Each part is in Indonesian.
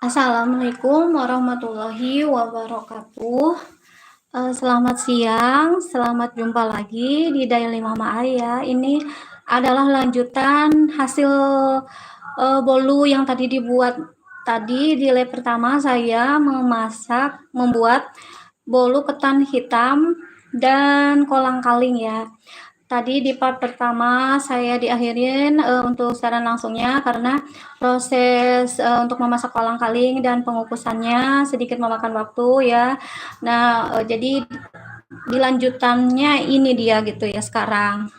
Assalamualaikum warahmatullahi wabarakatuh. Selamat siang, selamat jumpa lagi di Daily Mama Aya. Ini adalah lanjutan hasil bolu yang tadi dibuat. Tadi di lab pertama saya membuat bolu ketan hitam dan kolang-kaling ya. Tadi di part pertama saya diakhirin untuk siaran langsungnya karena proses untuk memasak kolang-kaling dan pengukusannya sedikit memakan waktu ya. Nah, jadi dilanjutannya ini dia gitu ya sekarang.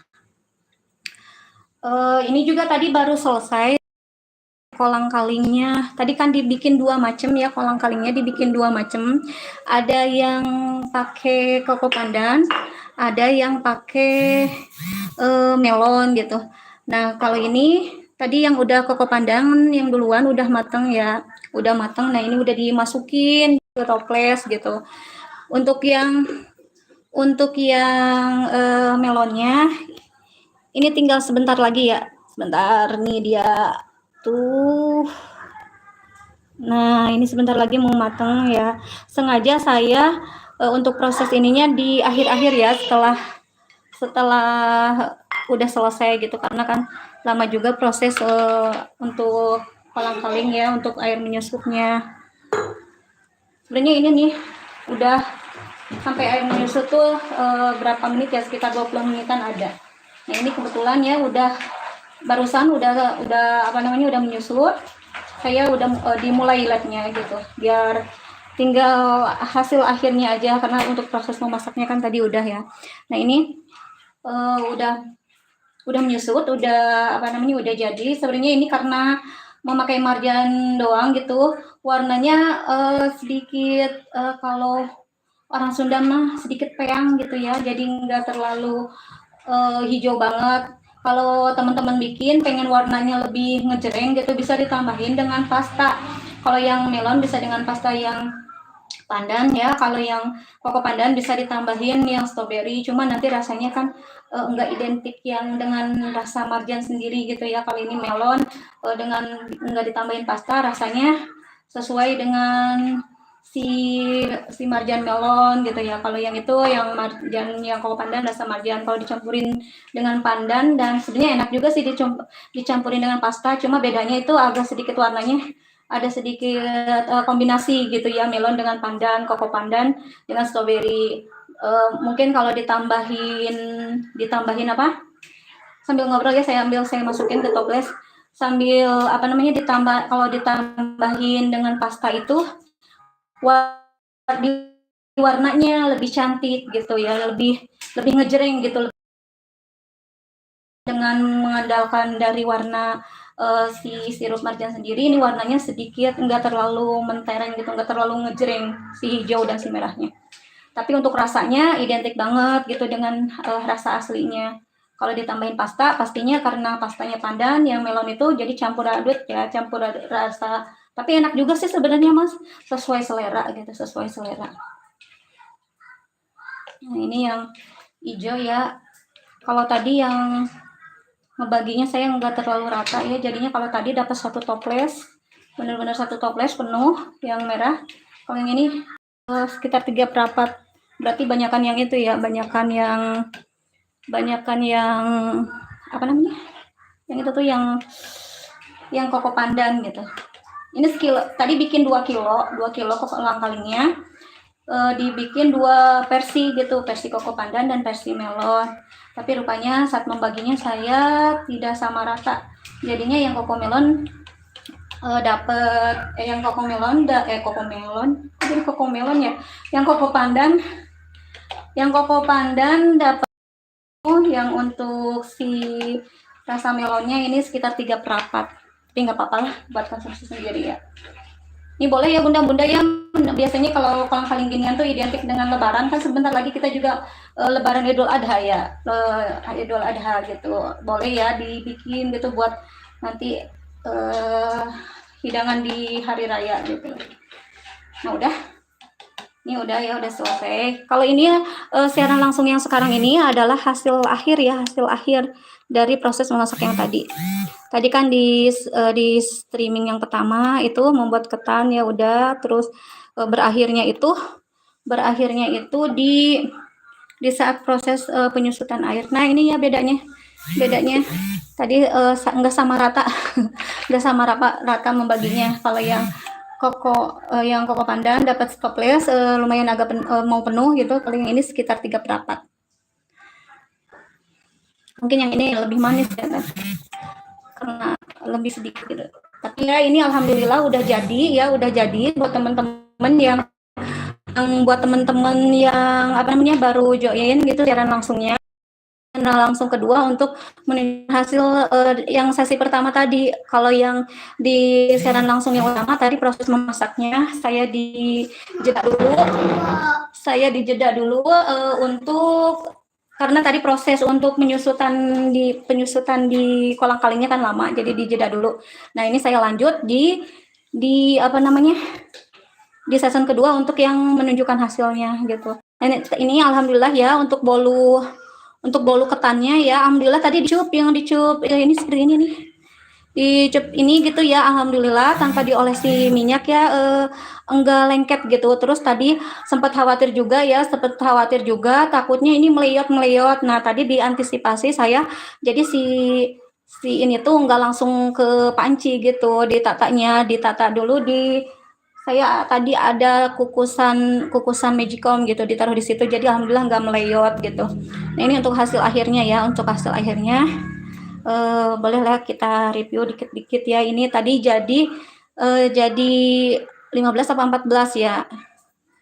Ini juga tadi baru selesai kolang-kalingnya. Tadi kan dibikin dua macam ya, kolang-kalingnya dibikin dua macam. Ada yang pakai koko pandan, ada yang pakai melon gitu. Nah, kalau ini tadi yang udah koko pandan yang duluan udah mateng ya, udah mateng. Nah, ini udah dimasukin ke toples gitu. Untuk yang melonnya ini tinggal sebentar lagi ya. Sebentar nih dia tuh. Nah, ini sebentar lagi mau mateng ya. Sengaja saya untuk proses ininya di akhir-akhir ya, setelah udah selesai gitu, karena kan lama juga proses untuk kolang-kaling ya, untuk air menyusutnya. Sebenarnya ini nih udah sampai air menyusut tuh berapa menit ya, sekitar 20 menitan ada. Nah, ini kebetulan ya barusan udah udah menyusut. Saya udah dimulai labnya gitu, biar tinggal hasil akhirnya aja, karena untuk proses memasaknya kan tadi udah ya. Nah, ini udah menyusut, udah jadi. Sebenarnya ini karena memakai marjan doang gitu, warnanya sedikit kalau orang Sunda mah sedikit peyang gitu ya, jadi nggak terlalu hijau banget. Kalau teman-teman bikin pengen warnanya lebih ngejreng gitu, bisa ditambahin dengan pasta. Kalau yang melon bisa dengan pasta yang pandan ya, kalau yang koko pandan bisa ditambahin yang strawberry, cuma nanti rasanya kan enggak identik yang dengan rasa marjan sendiri gitu ya. Kalau ini melon dengan enggak ditambahin pasta, rasanya sesuai dengan si marjan melon gitu ya. Kalau yang itu yang marjan yang koko pandan rasa marjan, kalau dicampurin dengan pandan, dan sebenarnya enak juga sih dicampurin dengan pasta, cuma bedanya itu agak sedikit warnanya ada sedikit kombinasi gitu ya, melon dengan pandan, koko pandan dengan strawberry. Mungkin kalau ditambahin apa? Sambil ngobrol ya, saya masukin ke toples. Sambil kalau ditambahin dengan pasta itu warnanya lebih cantik gitu ya, lebih ngejreng gitu, dengan mengandalkan dari warna si sirup marjan sendiri. Ini warnanya sedikit nggak terlalu mentereng gitu, nggak terlalu ngejreng si hijau dan si merahnya, tapi untuk rasanya identik banget gitu dengan rasa aslinya. Kalau ditambahin pasta, pastinya karena pastanya pandan, yang melon itu jadi campur aduk ya, campur aduk rasa. Tapi enak juga sih sebenarnya Mas, sesuai selera gitu, sesuai selera. Nah, ini yang hijau ya. Kalau tadi yang ngebaginya saya nggak terlalu rata ya, jadinya kalau tadi dapat satu toples, benar-benar satu toples penuh yang merah. Kalau yang ini sekitar 3/4, berarti banyakan yang itu ya, banyakan yang apa namanya, yang itu tuh yang koko pandan gitu. Ini sekilo, tadi bikin 2 kilo kolang-kalingnya, dibikin 2 versi gitu, versi koko pandan dan versi melon. Tapi rupanya saat membaginya saya tidak sama rata, jadinya yang koko melon dapet yang koko melon jadi koko melon ya, yang koko pandan dapat yang untuk si rasa melonnya ini sekitar 3/4. Tapi nggak apa-apa lah buat konsumsi sendiri ya. Ini boleh ya bunda-bunda ya, biasanya kalau kolang-kaling ginian tuh identik dengan lebaran, kan sebentar lagi kita juga lebaran Idul Adha ya, Idul Adha gitu. Boleh ya dibikin gitu buat nanti hidangan di hari raya gitu. Nah udah, ini udah ya, udah selesai. Kalau ini siaran langsung yang sekarang ini adalah hasil akhir ya, hasil akhir dari proses memasak yang tadi. Tadi kan di streaming yang pertama itu membuat ketan ya udah, terus berakhirnya itu di saat proses penyusutan air. Nah ini ya bedanya tadi nggak sama rata nggak sama rata membaginya. Kalau yang koko pandan dapat stopless lumayan agak mau penuh gitu. Kalau yang ini sekitar 3 perapat. Mungkin yang ini lebih manis ya kan? Karena lebih sedikit gitu. Tapi ya ini alhamdulillah udah jadi buat teman-teman yang apa namanya baru join gitu siaran langsungnya. Nah, langsung kedua untuk menunjukkan hasil yang sesi pertama tadi. Kalau yang di siaran langsung yang utama tadi proses memasaknya saya dijeda dulu untuk karena tadi proses untuk penyusutan di kolang kalingnya kan lama, jadi dijeda dulu. Nah ini saya lanjut di apa namanya di season kedua untuk yang menunjukkan hasilnya gitu. Nah, ini alhamdulillah ya untuk bolu ketannya ya, alhamdulillah tadi dicup ya, ini seperti ini nih. Dicup ini gitu ya, alhamdulillah tanpa diolesi minyak ya, enggak lengket gitu. Terus tadi sempat khawatir juga takutnya ini meleyot. Nah, tadi diantisipasi saya jadi si ini tuh enggak langsung ke panci gitu, ditata dulu saya tadi ada kukusan magicom gitu ditaruh di situ, jadi alhamdulillah nggak meleyot gitu. Nah ini untuk hasil akhirnya ya, bolehlah kita review dikit-dikit ya. Ini tadi jadi 15 atau 14 ya.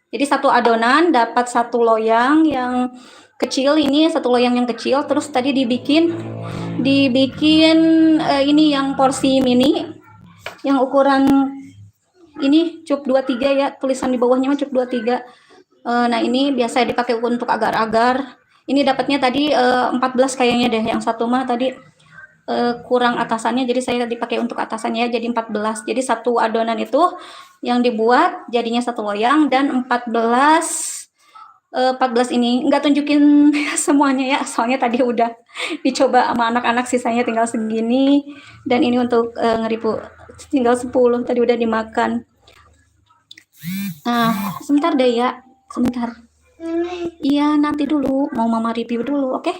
Jadi satu adonan dapat satu loyang yang kecil, ini satu loyang yang kecil. Terus tadi dibikin ini yang porsi mini yang ukuran ini cup 23 ya, tulisan di bawahnya cup 23. Nah ini biasa dipakai untuk agar-agar. Ini dapatnya tadi 14 kayaknya deh, yang satu mah tadi kurang atasannya, jadi saya dipakai untuk atasannya jadi 14. Jadi satu adonan itu yang dibuat jadinya satu loyang dan 14 ini nggak tunjukin semuanya ya, soalnya tadi udah dicoba sama anak-anak, sisanya tinggal segini. Dan ini untuk ngeripu tinggal 10 tadi udah dimakan. Nah sebentar deh ya, sebentar. Iya nanti dulu, mau mama review dulu, oke?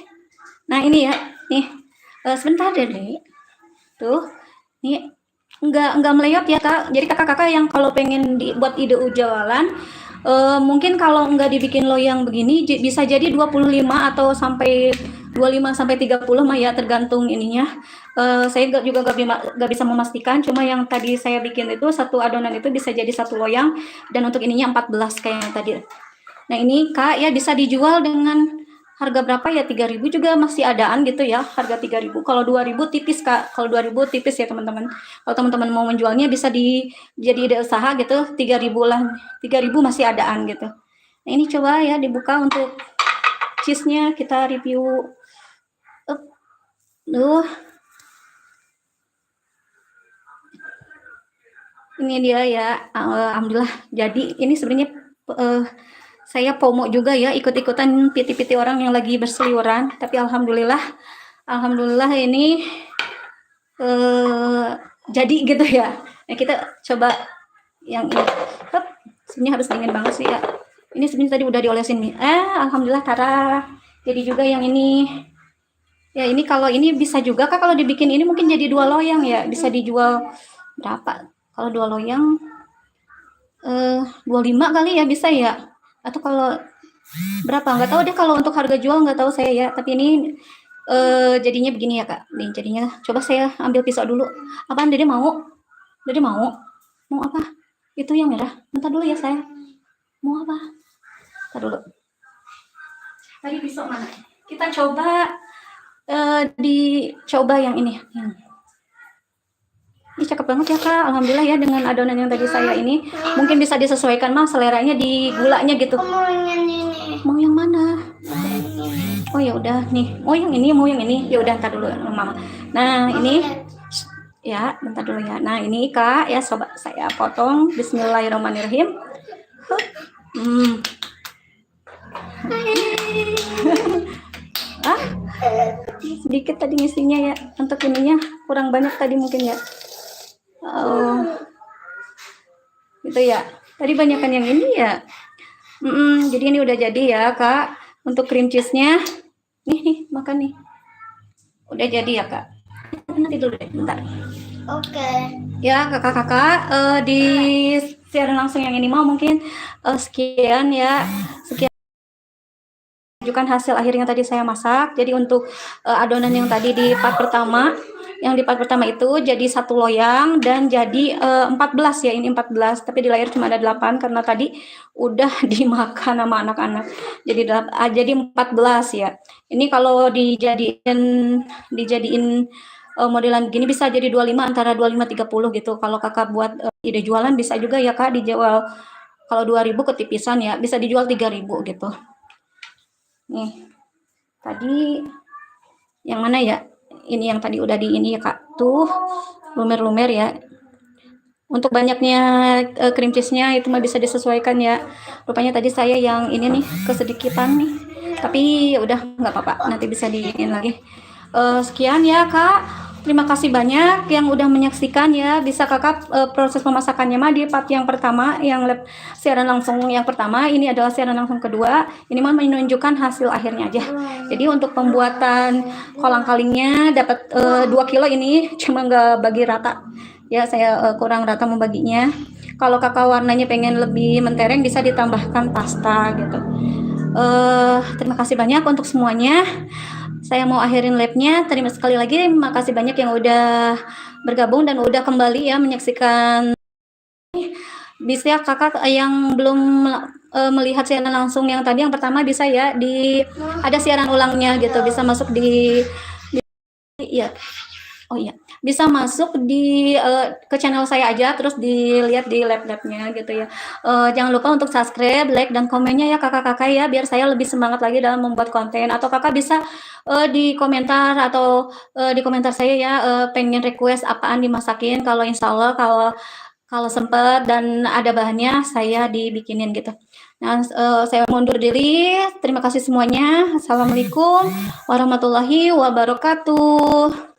Nah ini ya, nih sebentar deh tuh, nih nggak meleyot ya kak. Jadi kakak-kakak yang kalau pengen dibuat ide jualan, mungkin kalau nggak dibikin loyang begini bisa jadi 25 atau sampai 25 sampai 30 mah ya, tergantung ininya. Saya juga nggak bisa memastikan, cuma yang tadi saya bikin itu satu adonan itu bisa jadi satu loyang, dan untuk ininya 14 kayaknya tadi. Nah ini kak ya bisa dijual dengan harga berapa ya, 3.000 juga masih adaan gitu ya, harga 3.000. Kalau 2.000 tipis kak, kalau 2.000 tipis ya teman-teman. Kalau teman-teman mau menjualnya bisa jadi ide usaha gitu, 3.000 lah, 3.000 masih adaan gitu. Nah ini coba ya dibuka untuk cheese-nya, kita review. Ini dia ya, alhamdulillah jadi. Ini sebenarnya saya FOMO juga ya, ikut-ikutan piti-piti orang yang lagi berseliweran, tapi alhamdulillah ini jadi gitu ya. Nah, kita coba yang ini. Sebenarnya harus dingin banget sih ya. Ini sebenarnya tadi udah diolesin nih. Alhamdulillah Tara. Jadi juga yang ini. Ya ini kalau ini bisa juga kak, kalau dibikin ini mungkin jadi 2 loyang ya, bisa dijual berapa? Kalau 2 loyang 25 kali ya bisa ya. Atau kalau berapa nggak tahu deh, kalau untuk harga jual nggak tahu saya ya. Tapi ini jadinya begini ya kak. Nih jadinya, coba saya ambil pisau dulu. Apaan Dede mau apa? Itu yang merah. Bentar dulu ya saya. Mau apa? Bentar dulu. Tadi pisau mana? Kita coba dicoba yang ini. Ini cakep banget ya kak, alhamdulillah ya, dengan adonan yang tadi saya ini. Mungkin bisa disesuaikan mah seleranya di gulanya gitu. Mau yang mana? Oh ya udah nih, mau yang ini. Ya udah, ntar dulu mama. Nah ini ya, bentar dulu ya. Nah ini kak ya, coba saya potong. Bismillahirrahmanirrahim. Sedikit tadi ngisinya ya, untuk ininya kurang banyak tadi mungkin ya. Gitu ya. Tadi banyakan yang ini ya. Jadi ini udah jadi ya Kak. Untuk cream cheese-nya. Nih, makan nih. Udah jadi ya Kak. Nanti dulu deh, bentar. Oke. Ya kakak-kakak, di siaran langsung yang ini mau mungkin sekian ya. Sekian tunjukkan hasil akhirnya tadi saya masak. Jadi untuk adonan yang tadi di part pertama, yang di part pertama itu jadi 1 loyang dan jadi 14 ya, ini 14, tapi di layar cuma ada 8 karena tadi udah dimakan sama anak-anak. Jadi 14 ya. Ini kalau dijadiin modelan gini bisa jadi 25, antara 25-30 gitu. Kalau kakak buat ide jualan bisa juga ya Kak, dijual kalau 2.000 ketipisan ya, bisa dijual 3.000 gitu. Nih, tadi yang mana ya? Ini yang tadi udah di ini ya Kak. Tuh, lumer-lumer ya. Untuk banyaknya cream cheese-nya itu mah bisa disesuaikan ya. Rupanya tadi saya yang ini nih kesedikitan nih. Tapi udah nggak apa-apa, nanti bisa diinin lagi. Sekian ya Kak. Terima kasih banyak yang udah menyaksikan ya. Bisa Kakak proses pemasakannya mah di part yang pertama, yang siaran langsung yang pertama. Ini adalah siaran langsung kedua. Ini mah menunjukkan hasil akhirnya aja. Jadi untuk pembuatan kolang-kalingnya dapat 2 kilo ini cuma nggak bagi rata. Ya saya kurang rata membaginya. Kalau kakak warnanya pengen lebih mentereng bisa ditambahkan pasta gitu. Terima kasih banyak untuk semuanya. Saya mau akhirin live-nya. Terima sekali lagi, terima kasih banyak yang udah bergabung dan udah kembali ya menyaksikan. Bisa kakak yang belum melihat siaran langsung yang tadi yang pertama bisa ya ada siaran ulangnya gitu, bisa masuk iya. Oh iya, bisa masuk ke channel saya aja, terus dilihat di lab-labnya gitu ya. Jangan lupa untuk subscribe, like, dan komennya ya kakak-kakak ya, biar saya lebih semangat lagi dalam membuat konten. Atau kakak bisa di komentar atau di komentar saya ya, pengen request apaan dimasakin. Kalau insya Allah kalau sempet dan ada bahannya saya dibikinin gitu. Nah, saya mundur diri. Terima kasih semuanya. Assalamualaikum warahmatullahi wabarakatuh.